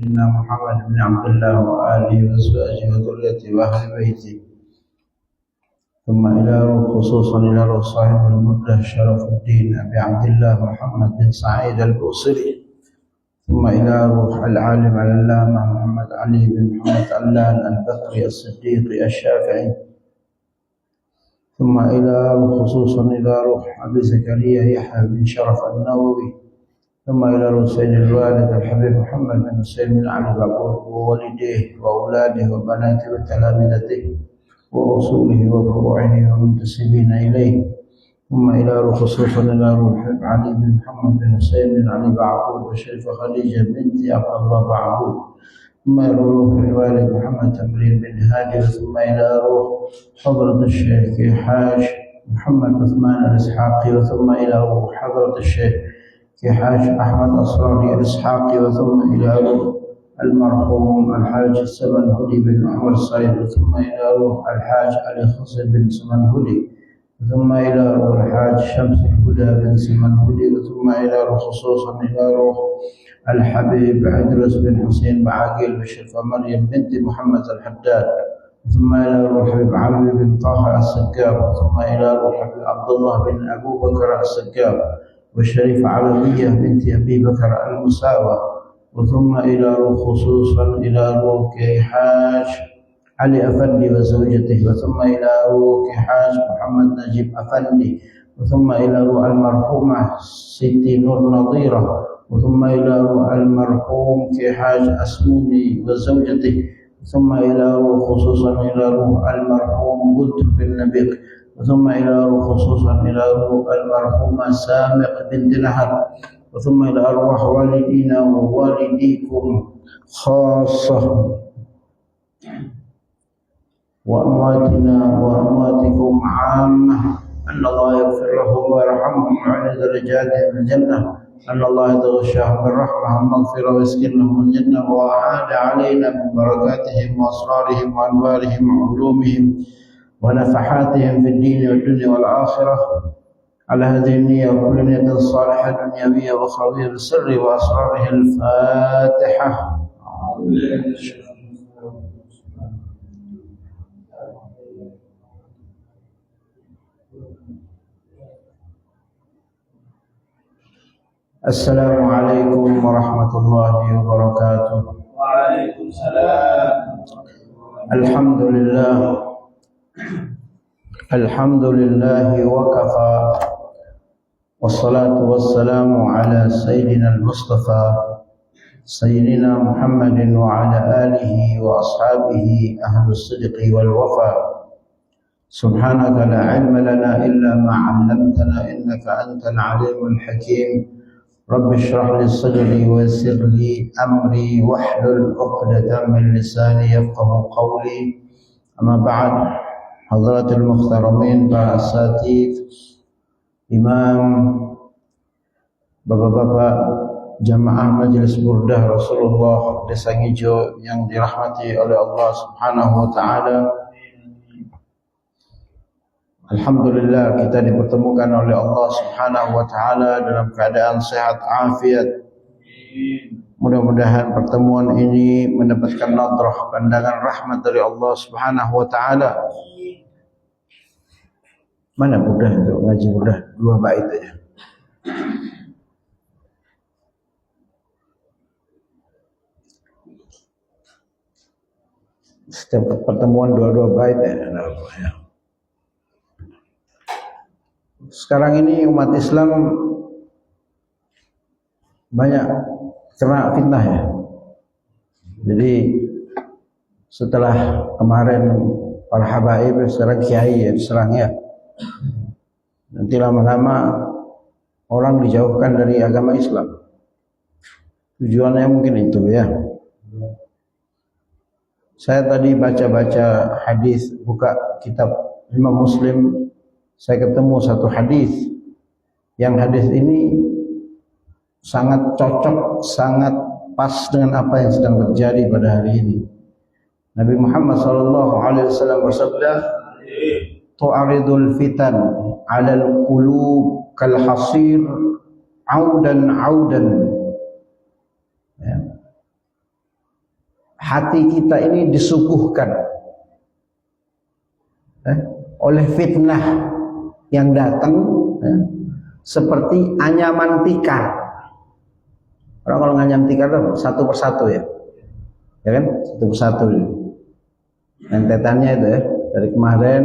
سيدنا محمد بن عبد الله وآله وأزواجه وذريته وأهل بيته، ثم إلى روح خصوصا إلى روح صاحب المدة شرف الدين أبي عبد الله محمد بن سعيد البوصيري، ثم إلى روح العالم العلامة محمد علي بن محمد علان البكري الصديق الشافعي، ثم إلى روح خصوصا إلى روح أبي زكريا يحيى بن شرف النووي، ثم إلى روح سيد الوالد الحبيب محمد بن حسين بن علي بعقوب ووالديه وأولاده وبناته وتلامذته وأصوله وفروعه ومنتسبين إليه، ثم إلى روح خصوصا إلى روح علي بن محمد بن حسين بن علي بعقوب وشريفة خديجة بنت عبد الله بعقوب، ثم إلى روح الوالد محمد تمرين بن هادي، ثم إلى روح حضرة الشيخ حاج محمد عثمان الإسحاقي، وثم إلى روح حضرة الشيخ حاج أحمد أصراري الإسحاقي، وثم إلى روح المرحوم الحاج السمنهدي بن عمر الصيد، ثم إلى روح الحاج علي خصي بن سمنهدي، ثم إلى روح الحاج شمس الهدى بن سمنهدي، ثم إلى روح خصوصا إلى روح الحبيب عدرس بن حسين بعاقيل وشرفة مريم بنت محمد الحداد، ثم إلى روح حبيب علي بن طه السقاف، ثم إلى روح حبيب عبد الله بن أبو بكر السقاف والشريفة علوية بنت أبي بكر المساوى، وثم إلى روح خصوصا إلى روح حاج علي أفندي وزوجته، وثم إلى روح حاج محمد نجيب أفندي، وثم إلى روح المرحومة سيدي نور نظيرة، وثم إلى روح المرحوم حاج أسموني وزوجته، ثم إلى روح خصوصا إلى روح المرحوم قدر بن نبيق، وثم إلى روح خصوصا إلى روح المرحومة سامق بنت نهر، وثم إلى أرواح والدينا ووالديكم خاصة وأمواتنا وأمواتكم عامة، أن الله يغفر لهم ويرحمهم ويعلي درجاتهم في الجنة، أن الله يتغشاهم بالرحمة والمغفرة ويسكنهم الجنة، وأعاد علينا من بركاتهم وأسرارهم وأنوارهم وعلومهم ونفحاتهم في الدين والدنيا والآخرة، على هذه النية وكل نية صالحة دنيوية وأخروية بسر وأسراره. الفاتحة. السلام عليكم ورحمة الله وبركاته. وعليكم السلام. الحمد لله وكفى، والصلاة والسلام على سيدنا المصطفى سيدنا محمد وعلى آله وأصحابه أهل الصدق والوفاء. سبحانك لا علم لنا إلا ما علمتنا إنك أنت العليم الحكيم. رب اشرح لي صدري ويسر لي أمري واحلل عقدة من لساني يفقه قولي. أما بعد، حضرات المحترمين para asatidz, imam, bapak-bapak jamaah majelis burdah Rasulullah Desa Ngijo yang dirahmati oleh Allah Subhanahu wa taala. Alhamdulillah kita dipertemukan oleh Allah Subhanahu wa taala dalam keadaan sehat afiat. Mudah-mudahan pertemuan ini mendapatkan nadrah, pandangan rahmat dari Allah Subhanahu wa taala. Mana burdah itu? Ngaji burdah 2 bait aja. Setiap pertemuan 2 bait ya. Sekarang ini umat Islam banyak kena fitnah ya. Jadi setelah kemarin para habaib, sekarang kiai ya diserang ya. Nanti lama-lama orang dijauhkan dari agama Islam. Tujuannya mungkin itu ya. Saya tadi baca-baca hadis, buka kitab Imam Muslim, saya ketemu satu hadis. Yang hadis ini sangat cocok, sangat pas dengan apa yang sedang terjadi pada hari ini. Nabi Muhammad SAW bersabda, "Tu'aridul fitan 'alal qulub kal hasir audan." Ya. hati kita ini disuguhkan oleh fitnah yang datang seperti anyaman tikar. Orang kalau nganyam tikar itu satu persatu ya kan, satu persatu. Rentetannya itu ya, dari kemarin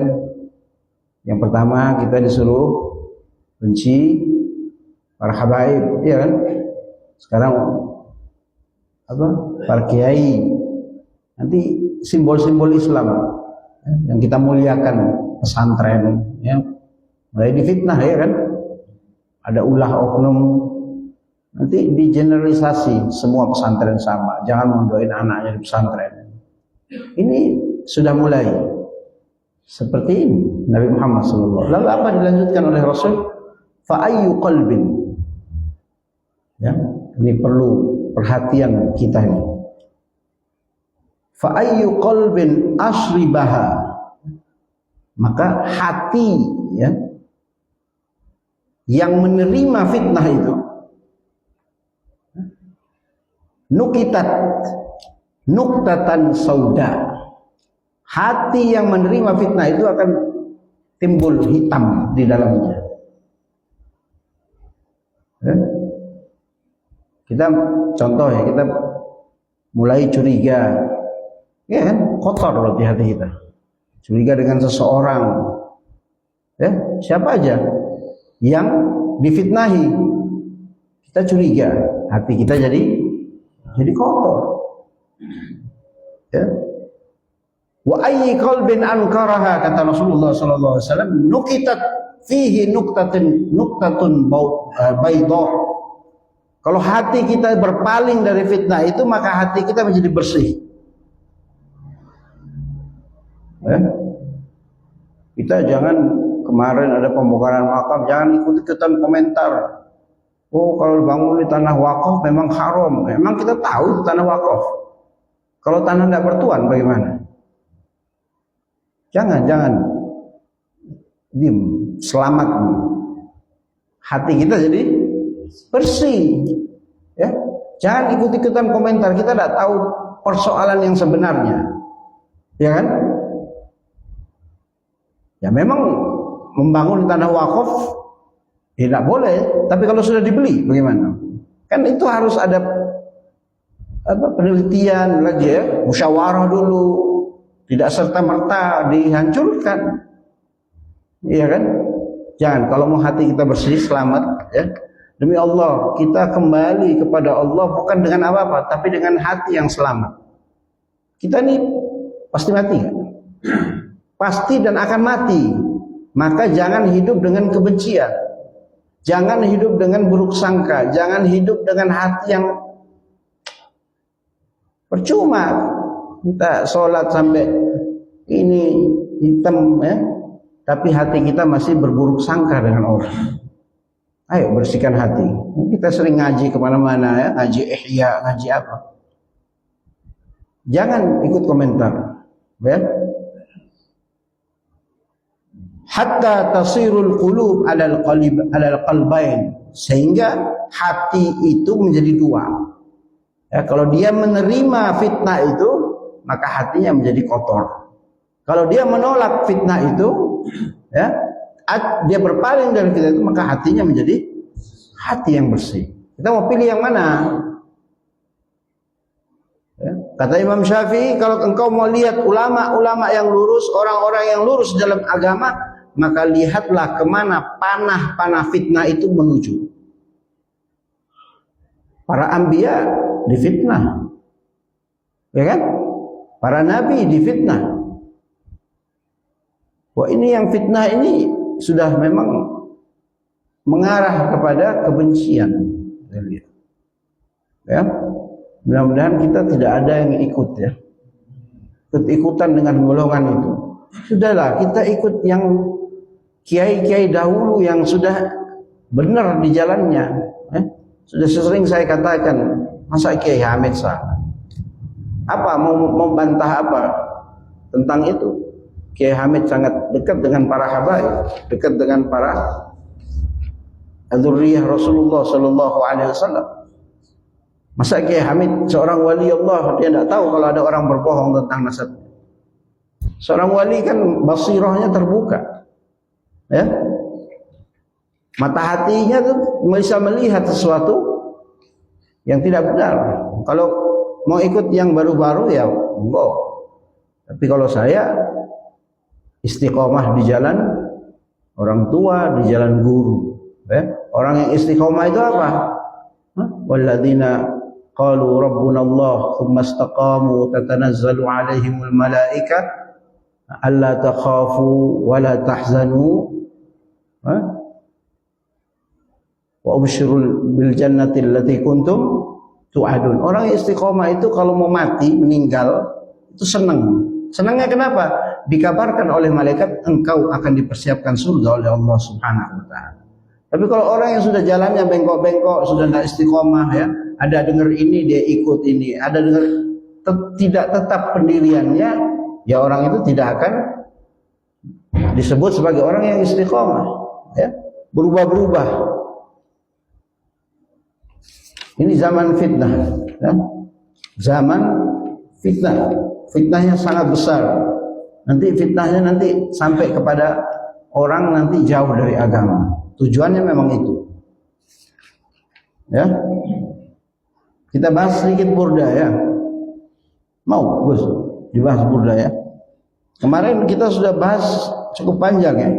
yang pertama kita disuruh benci para habaib, ya kan? Sekarang apa? Para kiai. Nanti simbol-simbol Islam yang kita muliakan, pesantren, ya, mulai difitnah, ya kan? Ada ulah oknum, nanti digeneralisasi semua pesantren sama, jangan mendoain anaknya di pesantren. Ini sudah mulai seperti ini Nabi Muhammad SAW. Lalu apa dilanjutkan oleh Rasul? Fa ayyu qalbin, ya, ini perlu perhatian kita ini. Fa ayyu qalbin asribaha, maka hati, ya, yang menerima fitnah itu, nukitat nuktatan sauda, hati yang menerima fitnah itu akan timbul hitam di dalamnya. Kita contoh ya, kita mulai curiga, ya kan, kotor berarti hati kita. Curiga dengan seseorang, ya, siapa aja yang difitnahi, kita curiga, hati kita jadi kotor. Ya. Wa ayyi qalbin ankaraha, kata Rasulullah sallallahu alaihi wasallam, nukitat fihi nuktatun bayda. Kalau hati kita berpaling dari fitnah itu, maka hati kita menjadi bersih. Ya. Kita jangan, kemarin ada pembongkaran makam, jangan ikut-ikutan komentar. Oh, kalau bangun di tanah wakaf memang haram. Memang kita tahu itu tanah wakaf. Kalau tanah tidak bertuan bagaimana? Jangan diam, selamat. Hati kita jadi bersih, ya. Jangan ikut-ikutan komentar, kita tidak tahu persoalan yang sebenarnya, ya kan? Ya memang membangun tanah wakaf tidak boleh, tapi kalau sudah dibeli bagaimana? Kan itu harus ada penelitian lagi, ya, musyawarah dulu, tidak serta-merta dihancurkan, iya kan? Jangan, kalau mau hati kita bersih, selamat, ya, demi Allah kita kembali kepada Allah bukan dengan apa-apa, tapi dengan hati yang selamat. Kita ini pasti mati, kan? Pasti dan akan mati. Maka jangan hidup dengan kebencian, jangan hidup dengan buruk sangka, jangan hidup dengan hati yang percuma kita sholat sampai ini hitam, ya, tapi hati kita masih berburuk sangka dengan orang. Ayo bersihkan hati. Kita sering ngaji kemana-mana, ya, ngaji ihya, ngaji apa. Jangan ikut komentar, ya. Hatta tasirul qulub alal qalbain, sehingga hati itu menjadi dua. Ya, kalau dia menerima fitnah itu, maka hatinya menjadi kotor. Kalau dia menolak fitnah itu, ya, dia berpaling dari fitnah itu, maka hatinya menjadi hati yang bersih. Kita mau pilih yang mana? Ya, kata Imam Syafi'i, kalau engkau mau lihat ulama-ulama yang lurus, orang-orang yang lurus dalam agama, maka lihatlah kemana panah-panah fitnah itu menuju. Para anbiya difitnah, ya kan? Para nabi difitnah. Wah, ini yang fitnah ini sudah memang mengarah kepada kebencian. Ya, mudah-mudahan kita tidak ada yang ikut, ya, ikut-ikutan dengan golongan itu. Sudahlah, kita ikut yang kiai-kiai dahulu yang sudah benar di jalannya. Sudah sering saya katakan, masa Kiai Hamid salah? Apa mau membantah apa tentang itu? Kiai Hamid sangat dekat dengan para habaib, dekat dengan para dzurriyyah Rasulullah sallallahu alaihi wasallam. Masa Kiai Hamid seorang wali Allah dia tidak tahu kalau ada orang berbohong tentang nasab? Seorang wali kan basirahnya terbuka, ya, mata hatinya tuh bisa melihat sesuatu yang tidak benar. Kalau mau ikut yang baru-baru ya enggak. Tapi kalau saya istiqomah di jalan orang tua, di jalan guru, ya. Orang yang istiqomah itu apa? Walladzina qalu rabbuna Allah thumma istaqamu tatanazzalu alaihimul malaikah alla takhafu wa la tahzanu wa abshirul bil jannati allati kuntum tu'adun. Orang yang istiqomah itu kalau mau mati, meninggal, itu senang. Senangnya kenapa? Dikabarkan oleh malaikat engkau akan dipersiapkan surga oleh Allah Subhanahu wa taala. Tapi kalau orang yang sudah jalannya bengkok-bengkok, sudah tidak istiqomah, ya, ada dengar ini dia ikut ini, ada dengar tidak tetap pendiriannya, ya orang itu tidak akan disebut sebagai orang yang istiqomah, ya, berubah-berubah. Ini zaman fitnah, ya. Zaman fitnah, fitnahnya sangat besar. Nanti fitnahnya nanti sampai kepada orang nanti jauh dari agama. Tujuannya memang itu, ya. Kita bahas sedikit burda, ya. Mau Gus dibahas burda, ya. Kemarin kita sudah bahas cukup panjang, ya.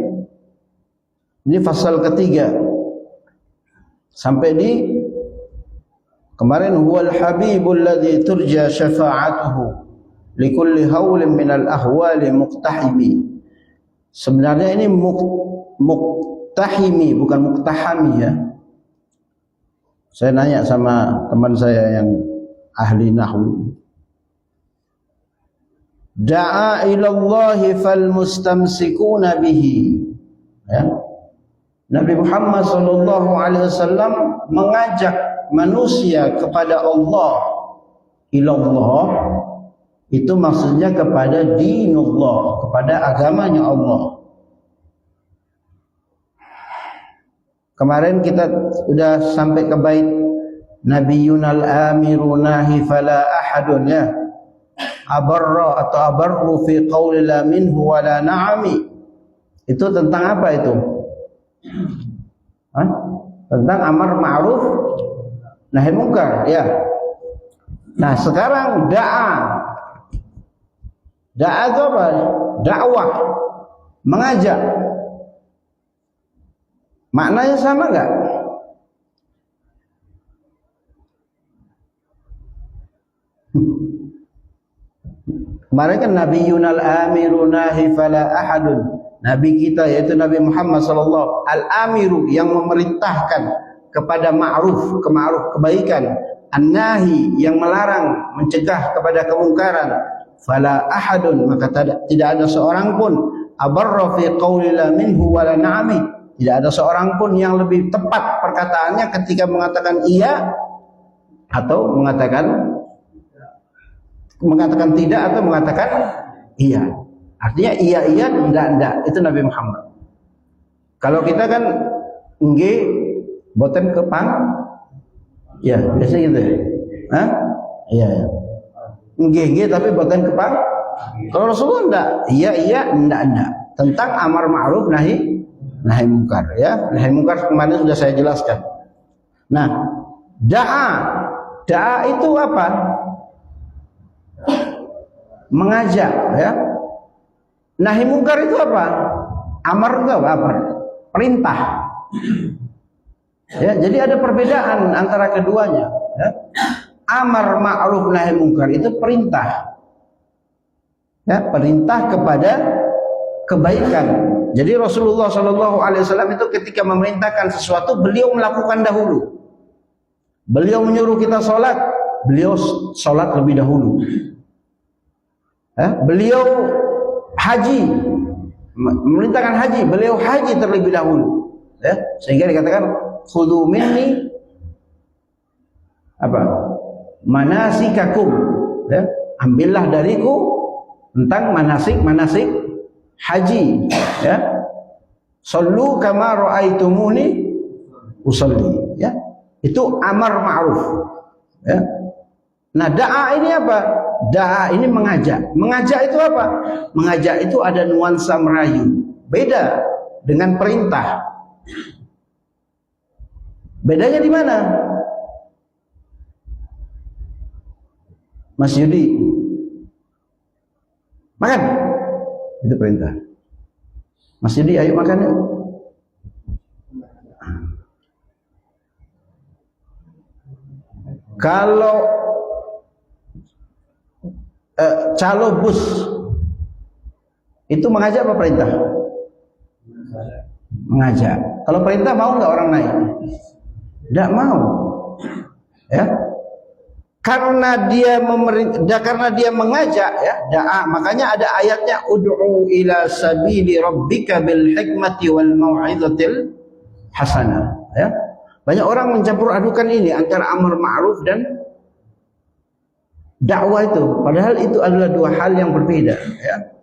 Ini fasal ketiga sampai di kemarin huwal habibul ladzi turja syafa'atuhu likulli haulin minal ahwali muqtahimi. Sebenarnya ini muqtahimi bukan muqtahami, ya. Saya nanya sama teman saya yang ahli nahwu, da'a ilallahi fal mustamsikuna bihi, ya. Nabi Muhammad sallallahu alaihi wasallam mengajak manusia kepada Allah. Ilallah itu maksudnya kepada dinullah, kepada agamanya Allah. Kemarin kita sudah sampai ke bait Nabiyunal amiru nahi fala ahadun, ya, abarra atau abarru fi qawli la minhu wala na'ami. Itu tentang apa itu? Tentang amar ma'ruf nahi munkar, ya. Nah sekarang da'a itu apa? Dakwah, mengajak. Maknanya sama enggak? Kemarin kan Nabiyunal amiru nahi fala ahadun. Nabi kita yaitu Nabi Muhammad sallallahu al-amiru yang memerintahkan kepada ma'ruf, kebaikan, an-nahi yang melarang, mencegah kepada kemungkaran. Fala ahadun, maka tidak ada seorang pun abarra fi qawli la minhu wala na'ami. Tidak ada seorang pun yang lebih tepat perkataannya ketika mengatakan iya atau mengatakan tidak atau mengatakan iya. Artinya iya enggak itu Nabi Muhammad. Kalau kita kan nggih boten kepang, ya biasa gitu, ya. Iya. Nggih tapi boten kepang. Kalau Rasulullah enggak, iya enggak. Tentang amar ma'ruf nahi munkar, ya. Nahi munkar kemarin sudah saya jelaskan. Nah, da'a itu apa? Mengajak, ya. Nahi munkar itu apa? Amar itu apa? Perintah. Ya, jadi ada perbedaan antara keduanya, ya. Amar ma'ruf nahi munkar itu perintah. Ya, perintah kepada kebaikan. Jadi Rasulullah Shallallahu Alaihi Wasallam itu ketika memerintahkan sesuatu, beliau melakukan dahulu. Beliau menyuruh kita sholat, beliau sholat lebih dahulu. Beliau haji, memerintahkan haji, beliau haji terlebih dahulu. Ya, sehingga dikatakan khudhu minni apa? Manasikakum. Ya, ambillah dariku tentang manasik haji, ya. Sallu kama ra'aitumuni usalli, ya. Itu amar ma'ruf. Ya. Nah, da'a ini apa? Da'a ini mengajak. Mengajak itu apa? Mengajak itu ada nuansa merayu. Beda dengan perintah. Bedanya di mana? Mas Yudi, makan. Itu perintah. Mas Yudi, ayo makan yuk. Kalau calo bus itu mengajak apa perintah? Mengajak. Kalau perintah mau nggak orang naik? Tidak mau. Ya. Karena dia mengajak, ya, da'a. Makanya ada ayatnya, ud'u ila sabili rabbika bil hikmati wal mau'izatil hasanah. Ya. Banyak orang mencampur adukan ini antara amar ma'ruf dan dakwah itu. Padahal itu adalah dua hal yang berbeda. Ya.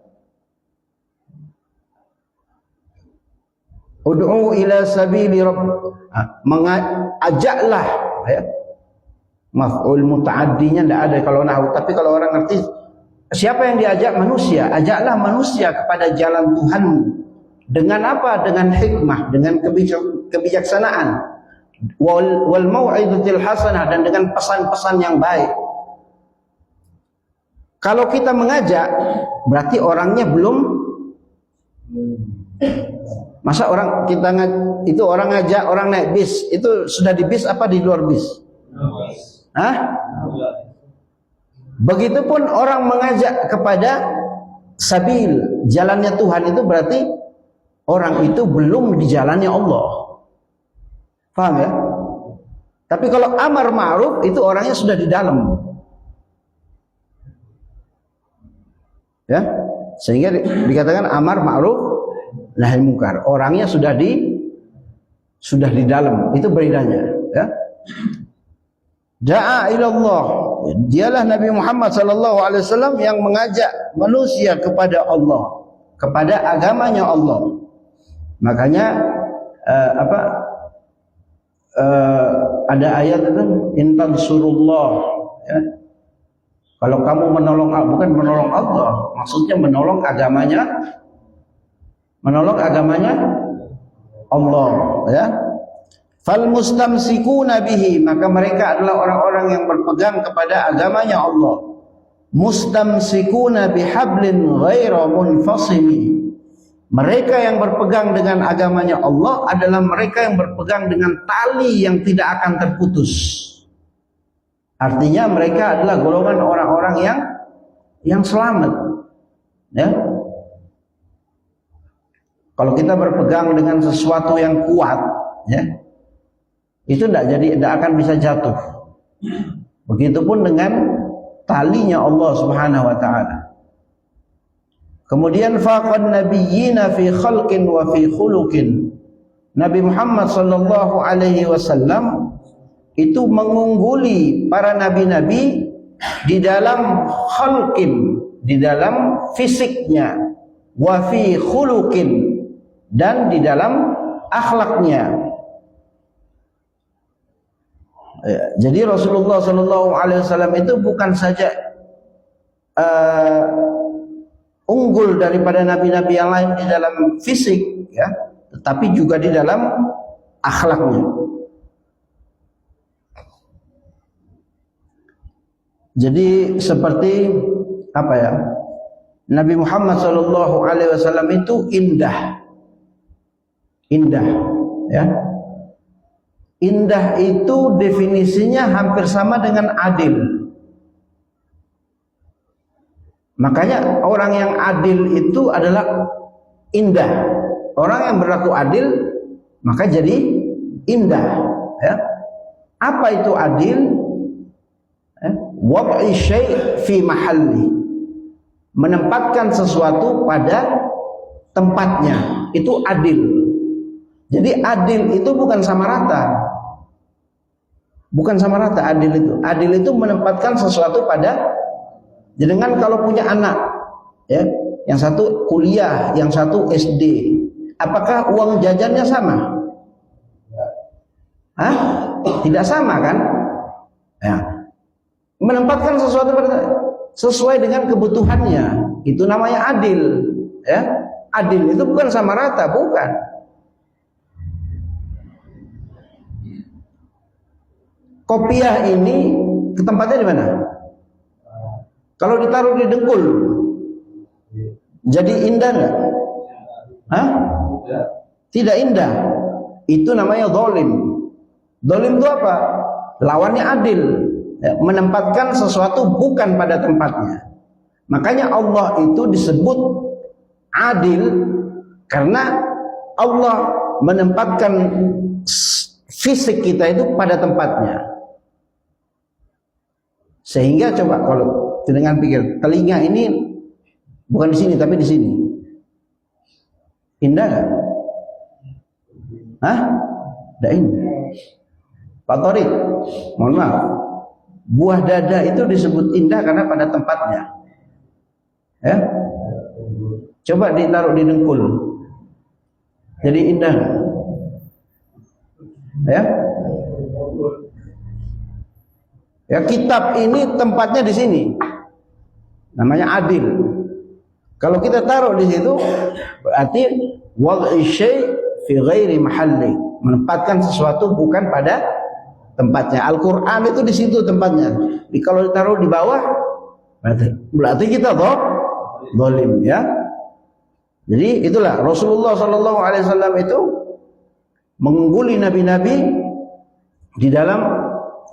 Ud'u ila sabili rabbika, mengajaklah, ya. Maf'ul muta'addinya tidak ada kalau nahwu, tapi kalau orang ngerti siapa yang diajak? Manusia. Ajaklah manusia kepada jalan Tuhanmu. Dengan apa? Dengan hikmah, dengan kebijaksanaan. Wal mau'izatil hasanah, dan dengan pesan-pesan yang baik. Kalau kita mengajak, berarti orangnya belum. Masa orang kita itu orang ngajak orang naik bis, itu sudah di bis apa di luar bis? Hah? Begitupun orang mengajak kepada sabil, jalannya Tuhan, itu berarti orang itu belum di jalannya Allah. Paham ya? Tapi kalau amar ma'ruf itu orangnya sudah di dalam. Ya? Sehingga dikatakan amar ma'ruf nahi munkar. Orangnya sudah di dalam. Itu beridanya, ya. Da'a ilallah, dialah Nabi Muhammad sallallahu alaihi wasallam yang mengajak manusia kepada Allah, kepada agamanya Allah. Makanya ada ayat itu, in tansurullah, ya. Kalau kamu menolong, bukan menolong Allah, maksudnya menolong agamanya Allah, ya. Fal mustamsikuna bihi, maka mereka adalah orang-orang yang berpegang kepada agamanya Allah. Mustamsikuna bihablin ghaira munfasimi. Mereka yang berpegang dengan agamanya Allah adalah mereka yang berpegang dengan tali yang tidak akan terputus. Artinya mereka adalah golongan orang-orang yang selamat. Ya. Kalau kita berpegang dengan sesuatu yang kuat, ya, itu tidak akan bisa jatuh. Begitupun dengan talinya Allah Subhanahu wa taala. Kemudian faqan nabiyyina fi khalqin wa fi khuluqin. Nabi Muhammad sallallahu alaihi wasallam itu mengungguli para nabi-nabi di dalam khalqin, di dalam fisiknya, wa fi khuluqin, dan di dalam akhlaknya. Jadi Rasulullah Sallallahu Alaihi Wasallam itu bukan saja unggul daripada nabi-nabi yang lain di dalam fisik, ya, tetapi juga di dalam akhlaknya. Jadi seperti apa ya? Nabi Muhammad Sallallahu Alaihi Wasallam itu indah, ya. Indah itu definisinya hampir sama dengan adil. Makanya orang yang adil itu adalah indah. Orang yang berlaku adil maka jadi indah, ya. Apa itu adil? Wad'i syai' fi mahalli. Menempatkan sesuatu pada tempatnya. Itu adil. Jadi adil itu bukan sama rata. Bukan sama rata adil itu. Adil itu menempatkan sesuatu pada. Jangan kalau punya anak, ya, yang satu kuliah, yang satu SD, apakah uang jajannya sama? Hah? Tidak sama kan? Ya. menempatkan sesuatu sesuai dengan kebutuhannya. Itu namanya adil, ya. Adil itu bukan sama rata, bukan. Kopiah ini ke tempatnya di mana? Kalau ditaruh di dengkul, jadi indah nggak? Hah? Tidak indah. Itu namanya zalim. Zalim itu apa? Lawannya adil. Ya, menempatkan sesuatu bukan pada tempatnya. Makanya Allah itu disebut adil karena Allah menempatkan fisik kita itu pada tempatnya. Sehingga coba kalau dengan pikir, telinga ini bukan di sini tapi di sini. Indah nggak? Hah? Tidak indah. Pak Torik, mohon maaf. Buah dada itu disebut indah karena pada tempatnya. Ya? Coba ditaruh di dengkul. Jadi indah nggak? Ya? Ya, kitab ini tempatnya di sini. Namanya adil. Kalau kita taruh di situ berarti wad'i syai' fi ghairi mahalli, menempatkan sesuatu bukan pada tempatnya. Al-Qur'an itu di situ tempatnya. Jadi kalau ditaruh di bawah berarti kita zalim, ya. Jadi itulah Rasulullah sallallahu alaihi wasallam itu mengungguli nabi-nabi di dalam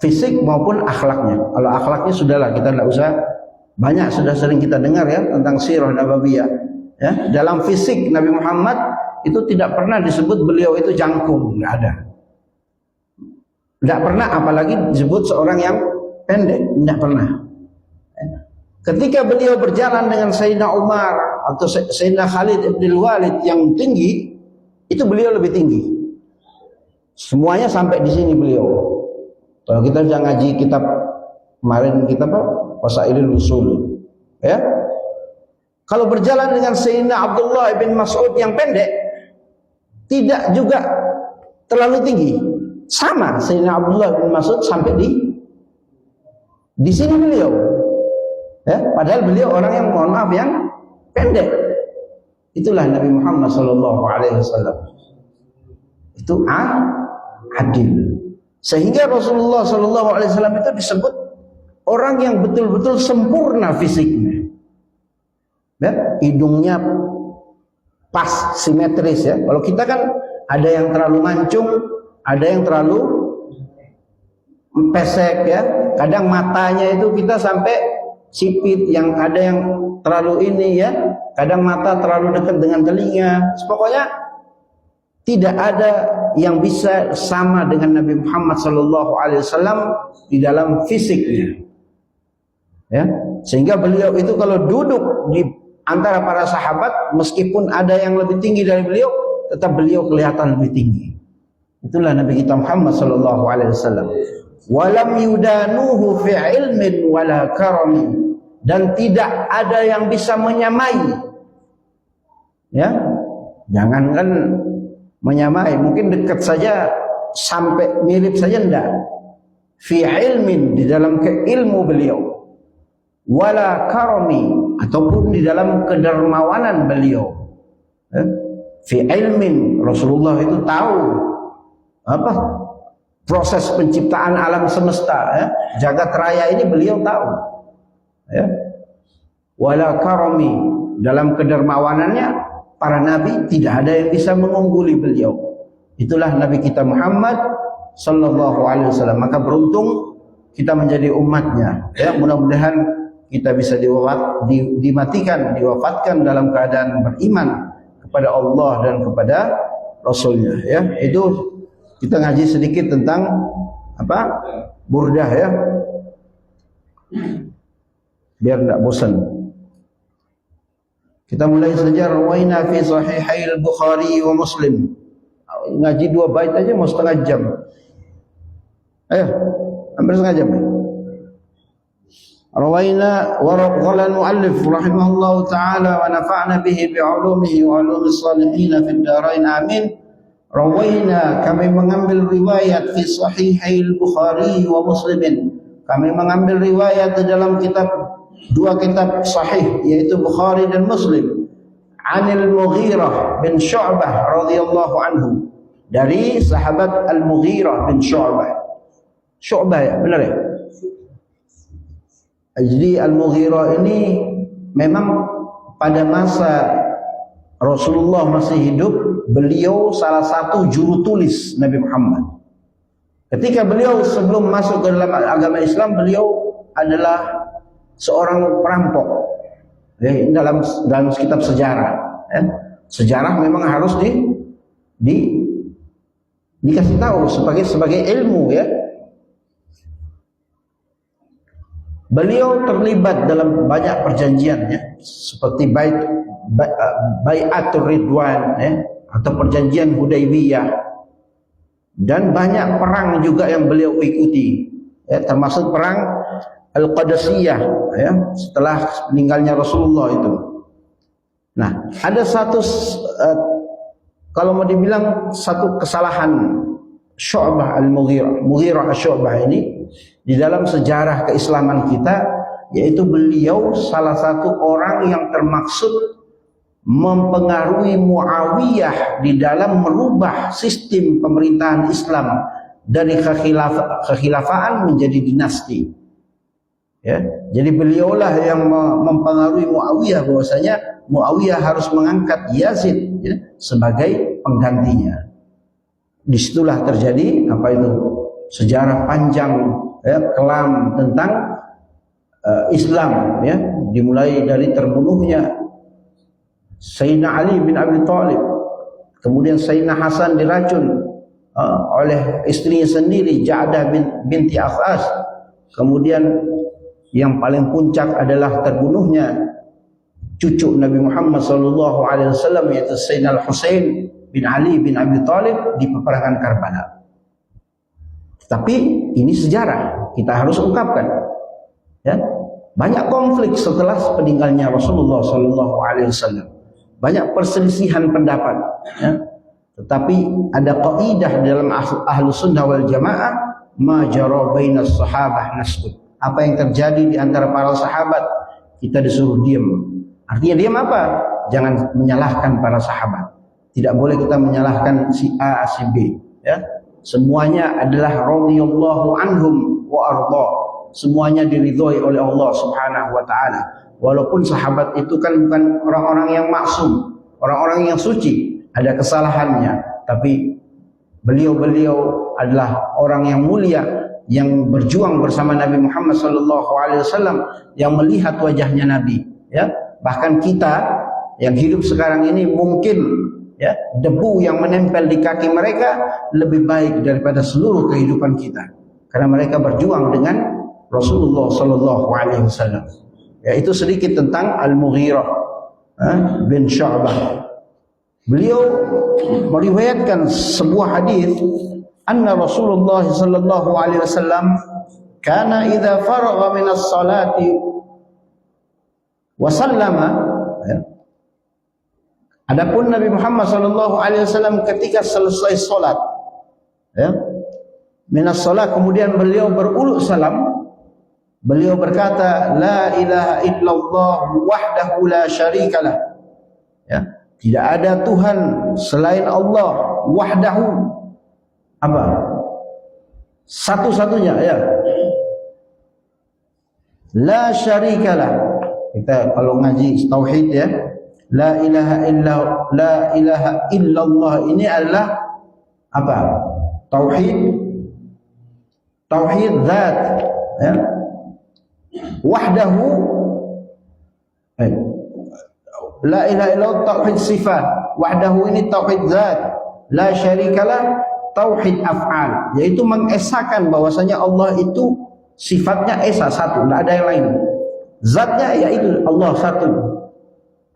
fisik maupun akhlaknya. Kalau akhlaknya sudahlah, kita tidak usah banyak, sudah sering kita dengar ya tentang sirah nabawiyah. Ya, dalam fisik Nabi Muhammad itu tidak pernah disebut beliau itu jangkung, tidak ada. Tidak pernah, apalagi disebut seorang yang pendek, tidak pernah. Ketika beliau berjalan dengan Sayyidina Umar atau Sayyidina Khalid ibn Walid yang tinggi, itu beliau lebih tinggi. Semuanya sampai di sini beliau. Kalau kita sudah ngaji kitab kemarin, kita apa? Wasailul Usul. Ya. Kalau berjalan dengan Sayyidina Abdullah bin Mas'ud yang pendek, tidak juga terlalu tinggi. Sama Sayyidina Abdullah bin Mas'ud sampai di sini beliau. Ya, padahal beliau orang yang mohon maaf yang pendek. Itulah Nabi Muhammad sallallahu alaihi wasallam. Itu adil. Sehingga Rasulullah sallallahu alaihi wasallam itu disebut orang yang betul-betul sempurna fisiknya. Ya, hidungnya pas, simetris ya. Kalau kita kan ada yang terlalu mancung, ada yang terlalu pesek ya. Kadang matanya itu kita sampai sipit, yang ada yang terlalu ini ya. Kadang mata terlalu dekat dengan telinga. Pokoknya tidak ada yang bisa sama dengan Nabi Muhammad sallallahu alaihi wasallam di dalam fisiknya. Ya, sehingga beliau itu kalau duduk di antara para sahabat, meskipun ada yang lebih tinggi dari beliau, tetap beliau kelihatan lebih tinggi. Itulah Nabi kita Muhammad sallallahu alaihi wasallam. Walam yudanuhu fi ilmin wala karami, dan tidak ada yang bisa menyamai. Ya, jangankan menyamai, mungkin dekat saja, sampai mirip saja enggak. Fi ilmin, di dalam keilmu beliau, wala karami, ataupun di dalam kedermawanan beliau. Fi ilmin, Rasulullah itu tahu apa proses penciptaan alam semesta, ya. Jagat raya ini beliau tahu, ya. Wala karami, dalam kedermawanannya para nabi tidak ada yang bisa mengungguli beliau. Itulah Nabi kita Muhammad sallallahu alaihi wasallam. Maka beruntung kita menjadi umatnya, ya. Mudah-mudahan kita bisa diwafatkan dalam keadaan beriman kepada Allah dan kepada Rasulnya, ya. Itu kita ngaji sedikit tentang apa? Burdah, ya. Biar tidak bosan. Kita mulai saja. Rawaina fi sahihai al-Bukhari wa Muslim. Ngaji 2 bait aja mau setengah jam. Ayo, hampir setengah jam. Rawaina wa qala al-muallif rahimahullahu taala wa nafa'na bihi bi 'ulumihi wa 'ulumis salihin fid dharain amin. Rawaina, kami mengambil riwayat fi sahihai al-Bukhari wa Muslim, kami mengambil riwayat di dalam dua kitab sahih, yaitu Bukhari dan Muslim, Anil Mughirah bin Syu'bah radhiyallahu anhu, dari sahabat Al-Mughirah bin Syu'bah. Syu'bah ya, benar ya? Jadi Al-Mughirah ini memang pada masa Rasulullah masih hidup, beliau salah satu juru tulis Nabi Muhammad. Ketika beliau sebelum masuk ke dalam agama Islam, beliau adalah seorang perampok. Ya, dalam kitab sejarah, ya. Sejarah memang harus dikasih tahu sebagai ilmu, ya. Beliau terlibat dalam banyak perjanjian, ya, seperti Bai'atul Ridwan, ya, atau perjanjian Hudaybiyah. Dan banyak perang juga yang beliau ikuti, ya, termasuk perang Al-Qadasiyah, ya, setelah meninggalnya Rasulullah itu. Nah, ada satu kalau mau dibilang satu kesalahan Syu'bah Mughirah Syu'bah ini di dalam sejarah keislaman kita, yaitu beliau salah satu orang yang termaksud mempengaruhi Muawiyah di dalam merubah sistem pemerintahan Islam dari kekhilafaan menjadi dinasti. Ya, jadi beliaulah yang mempengaruhi Muawiyah bahwasanya Muawiyah harus mengangkat Yazid, ya, sebagai penggantinya. Disitulah terjadi apa itu sejarah panjang, ya, kelam tentang Islam, ya, dimulai dari terbunuhnya Sayyidina Ali bin Abi Thalib, kemudian Sayyidina Hasan diracun oleh istrinya sendiri, Ja'dah binti Akhas. Kemudian yang paling puncak adalah terbunuhnya cucu Nabi Muhammad SAW, yaitu Sayyidina Al-Husain bin Ali bin Abi Thalib di peperangan Karbala. Tapi ini sejarah, kita harus ungkapkan, ya. Banyak konflik setelah peninggalnya Rasulullah SAW. Banyak perselisihan pendapat, ya. Tetapi ada kaidah dalam ahlu sunnah wal jamaah, ma jara bainas sahabah nasbut. Apa yang terjadi di antara para sahabat, kita disuruh diam. Artinya diam apa? Jangan menyalahkan para sahabat. Tidak boleh kita menyalahkan si A, si B, ya. Semuanya adalah radhiyallahu anhum wa arda. Semuanya diridhoi oleh Allah Subhanahu wa taala. Walaupun sahabat itu kan bukan orang-orang yang maksum, orang-orang yang suci, ada kesalahannya, tapi beliau-beliau adalah orang yang mulia yang berjuang bersama Nabi Muhammad SAW, yang melihat wajahnya Nabi, ya. Bahkan kita yang hidup sekarang ini mungkin, ya, debu yang menempel di kaki mereka lebih baik daripada seluruh kehidupan kita, karena mereka berjuang dengan Rasulullah SAW. Ya, itu sedikit tentang Al-Mughirah bin Syu'bah. Beliau meriwayatkan sebuah hadis, anna Rasulullah sallallahu alaihi wasallam kana idza faragha min as-salati wa sallama, ya. Adapun Nabi Muhammad sallallahu alaihi wasallam ketika selesai salat, ya, min as-salat, kemudian beliau beruluk salam. Beliau berkata, la ilaha illallah wahdahu la syarikalah, ya, tidak ada Tuhan selain Allah, wahdahu, apa? Satu-satunya, ya. La syarikalah. Kita kalau ngaji tauhid, ya, la ilaha illallah ini adalah apa? Tauhid zat, ya. Wahdahu, la ilaha illallah tauhid sifat, wahdahu ini tauhid zat, la syarikalah tauhid af'al, yaitu mengesahkan bahwasanya Allah itu sifatnya esa, satu, tidak ada yang lain. Zatnya yaitu Allah satu.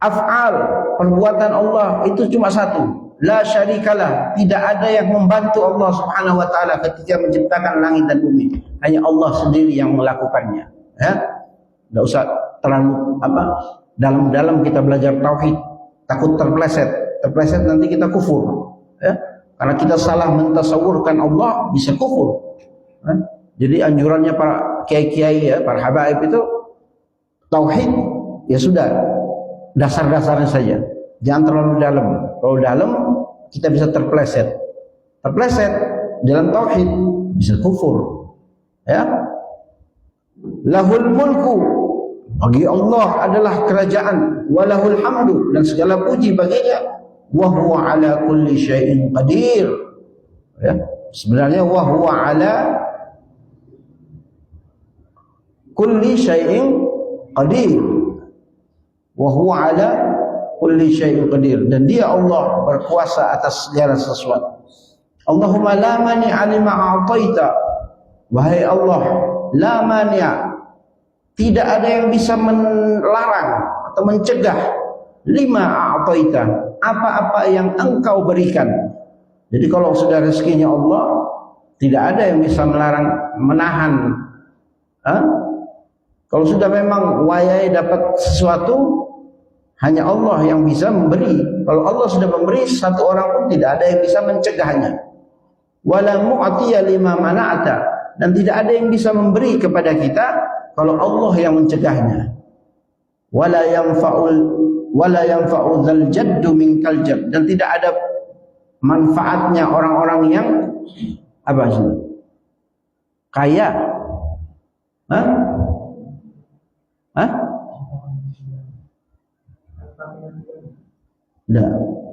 Af'al, perbuatan Allah itu cuma satu. La syarikalah, tidak ada yang membantu Allah Subhanahu wa taala ketika menciptakan langit dan bumi. Hanya Allah sendiri yang melakukannya. Ya, tidak usah terlalu dalam kita belajar tauhid, takut terpleset nanti kita kufur, ya, karena kita salah mentasawurkan Allah bisa kufur, ya. Jadi anjurannya para kiai-kiai ya, para habaib itu tauhid ya sudah dasar-dasarnya saja. Jangan terlalu dalam. Kalau dalam kita bisa terpleset dalam tauhid, bisa kufur. Ya. Lahul mulku, bagi Allah adalah kerajaan, walahul hamdu, dan segala puji baginya, wa huwa ala kulli syai'in qadir. Ya, sebenarnya wa huwa ala kulli syai'in qadir. Wa huwa ala kulli syai'in qadir, dan dia Allah berkuasa atas segala sesuatu. Allahumma la mani'a lima a'taita, wahai Allah, la mani'a, tidak ada yang bisa melarang atau mencegah, lima a'taita, apa-apa yang engkau berikan. Jadi kalau sudah rezekinya Allah, tidak ada yang bisa melarang, menahan. Kalau sudah memang wayai dapat sesuatu, hanya Allah yang bisa memberi. Kalau Allah sudah memberi, satu orang pun tidak ada yang bisa mencegahnya. Wala mu'tiya lima mana'ata, dan tidak ada yang bisa memberi kepada kita kalau Allah yang mencegahnya. Wala yanfa'u dzal jaddu minkal jadd, dan tidak ada manfaatnya orang-orang yang apa sih? Kaya.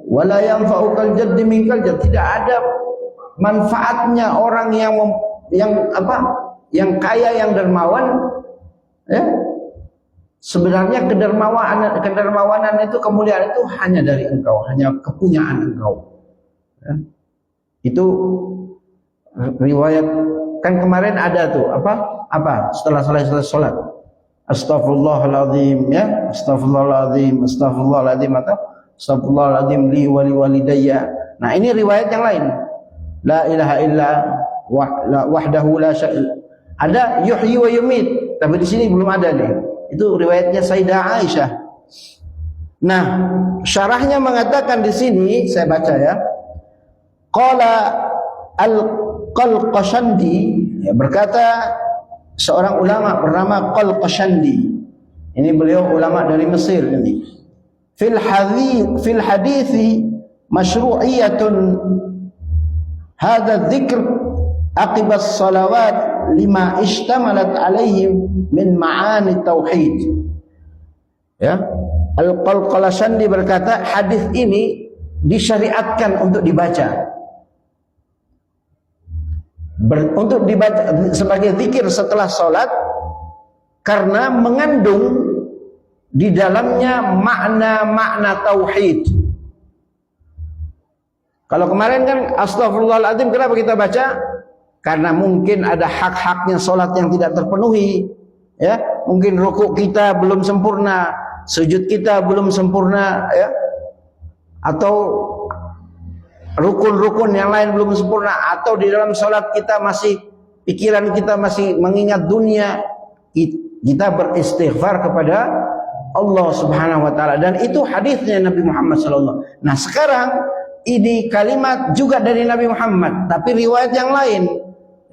Wala yanfa'u kal jaddi minkal jadd, tidak ada manfaatnya orang yang kaya, yang dermawan, ya. Sebenarnya kedermawanan itu, kemuliaan itu hanya dari engkau, hanya kepunyaan engkau. Ya. Itu riwayat, kan kemarin ada tuh apa setelah selesai sholat, astaghfirullahaladzim, ya, astaghfirullahaladzim atau astaghfirullahaladzim li wali walidayya. Nah, ini riwayat yang lain. La ilaha illa wahdahu la syarika. Ada yuhyi wa yumit, tapi di sini belum ada nih. Itu riwayatnya Sayyidah Aisyah. Nah, syarahnya mengatakan di sini, saya baca ya. Qala al-Qalqashandi, ya, berkata seorang ulama bernama Qalqashandi. Ini beliau ulama dari Mesir ini. Fil hadithi masyru'iyatun hadha dzikr aqibas salawat lima ishtamalat alaihim min ma'ani tauhid. Ya, Al-Qalqashandi berkata, hadis ini disyariatkan untuk dibaca. Untuk dibaca sebagai zikir setelah salat, karena mengandung di dalamnya makna-makna tauhid. Kalau kemarin kan astaghfirullahaladzim, kenapa kita baca? Karena mungkin ada hak-haknya salat yang tidak terpenuhi, ya. Mungkin rukuk kita belum sempurna, sujud kita belum sempurna, ya. Atau rukun-rukun yang lain belum sempurna, atau di dalam salat kita masih, pikiran kita masih mengingat dunia. Kita beristighfar kepada Allah Subhanahu wa taala, dan itu hadisnya Nabi Muhammad sallallahu alaihi wasallam. Nah, sekarang ini kalimat juga dari Nabi Muhammad, tapi riwayat yang lain,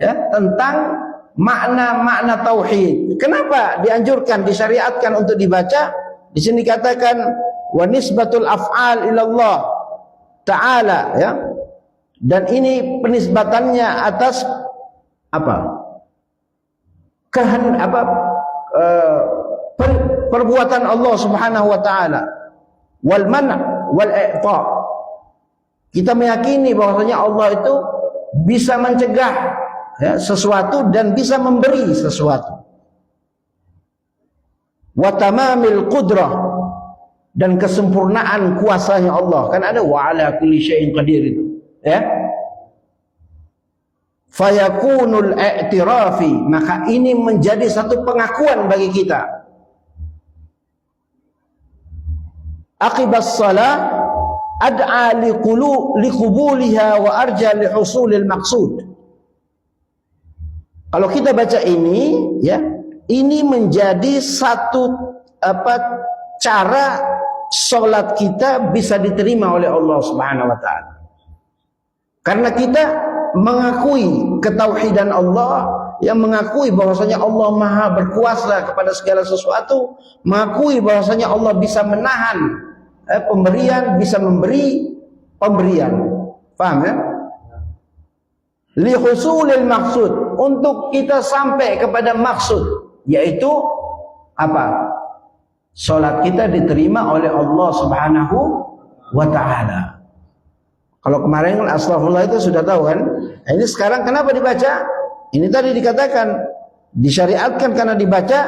ya, tentang makna-makna tauhid. Kenapa dianjurkan, disyariatkan untuk dibaca? Di sini katakan wa nisbatul af'al ila Allah Ta'ala, ya. Dan ini penisbatannya atas perbuatan Allah Subhanahu wa taala. Wal man' wal i'ta. Kita meyakini bahwasanya Allah itu bisa mencegah, ya, sesuatu dan bisa memberi sesuatu. Wa tamamil qudrah, dan kesempurnaan kuasanya Allah. Kan ada wa ala kulli syai'in qadir itu, ya. Fayakunul i'tirafi, maka ini menjadi satu pengakuan bagi kita. Aqibas salat ad'a liqubuliha wa arja lihusulil maqsud. Kalau kita baca ini, ya, ini menjadi satu cara salat kita bisa diterima oleh Allah Subhanahu wa taala. Karena kita mengakui ketauhidan Allah yang mengakui bahwasanya Allah Maha berkuasa kepada segala sesuatu, mengakui bahwasanya Allah bisa menahan pemberian, bisa memberi pemberian. Paham ya? Li husulil maksud, untuk kita sampai kepada maksud, yaitu apa? Salat kita diterima oleh Allah Subhanahu wa taala. Kalau kemarin kan astagfirullah itu sudah tahu kan? Nah, ini sekarang kenapa dibaca? Ini tadi dikatakan disyariatkan karena dibaca,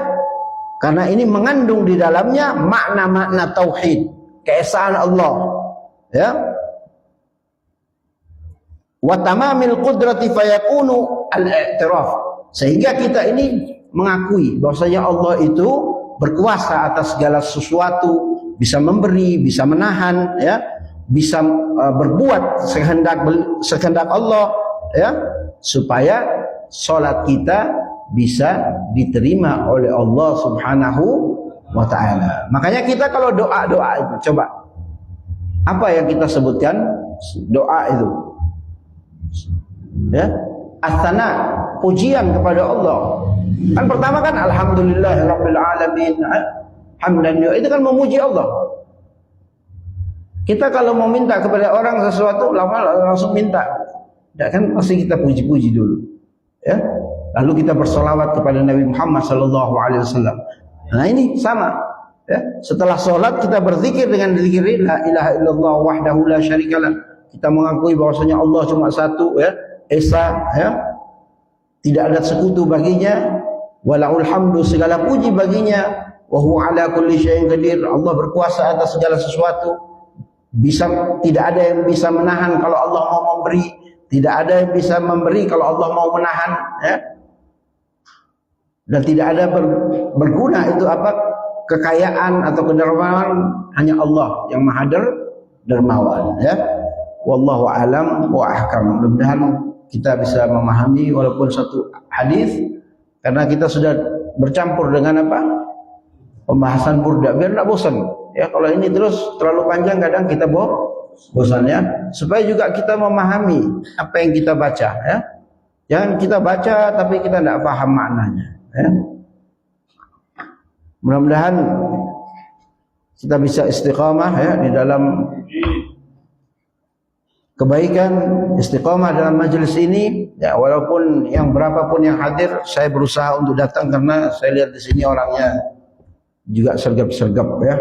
karena ini mengandung di dalamnya makna-makna tauhid, keesaan Allah, ya. Wa tamamil qudrati fayakunu al-i'tiraf, sehingga kita ini mengakui bahwasanya Allah itu berkuasa atas segala sesuatu, bisa memberi, bisa menahan, ya, bisa berbuat sekehendak Allah, ya, supaya salat kita bisa diterima oleh Allah Subhanahu wa taala. Makanya kita kalau doa-doa itu, coba apa yang kita sebutkan doa itu? Ya, as-sana, pujian kepada Allah. Kan pertama kan alhamdulillahirabbil alamin, hamdan, itu kan memuji Allah. Kita kalau mau minta kepada orang sesuatu langsung minta, ya kan, pasti kita puji-puji dulu, ya. Lalu kita bersolawat kepada Nabi Muhammad sallallahu alaihi wasallam. Nah ini sama, ya. Setelah sholat kita berzikir dengan zikir la ilaha illallah wahdahu la syarikalah. Kita mengakui bahwasanya Allah cuma satu, ya, esa, ya, tidak ada sekutu baginya, walaul hamdu, segala puji baginya, wa huwa ala kulli syai'in qadir, Allah berkuasa atas segala sesuatu, bisa, tidak ada yang bisa menahan kalau Allah mau memberi, tidak ada yang bisa memberi kalau Allah mau menahan, ya. Dan tidak ada berguna itu apa, kekayaan atau kedermawan, hanya Allah yang Maha dermawan, ya. Wallahu alam wa ahkam. Mudah-mudahan kita bisa memahami walaupun satu hadis, karena kita sudah bercampur dengan apa, pembahasan burda, biar tidak bosan, ya. Kalau ini terus terlalu panjang kadang kita bosan, ya. Supaya juga kita memahami apa yang kita baca, ya. Jangan kita baca tapi kita tidak paham maknanya, ya. Mudah-mudahan kita bisa istiqamah, ya, di dalam kebaikan, istiqamah dalam majelis ini, ya. Walaupun yang berapapun yang hadir, saya berusaha untuk datang karena saya lihat di sini orangnya juga sergap-sergap, ya.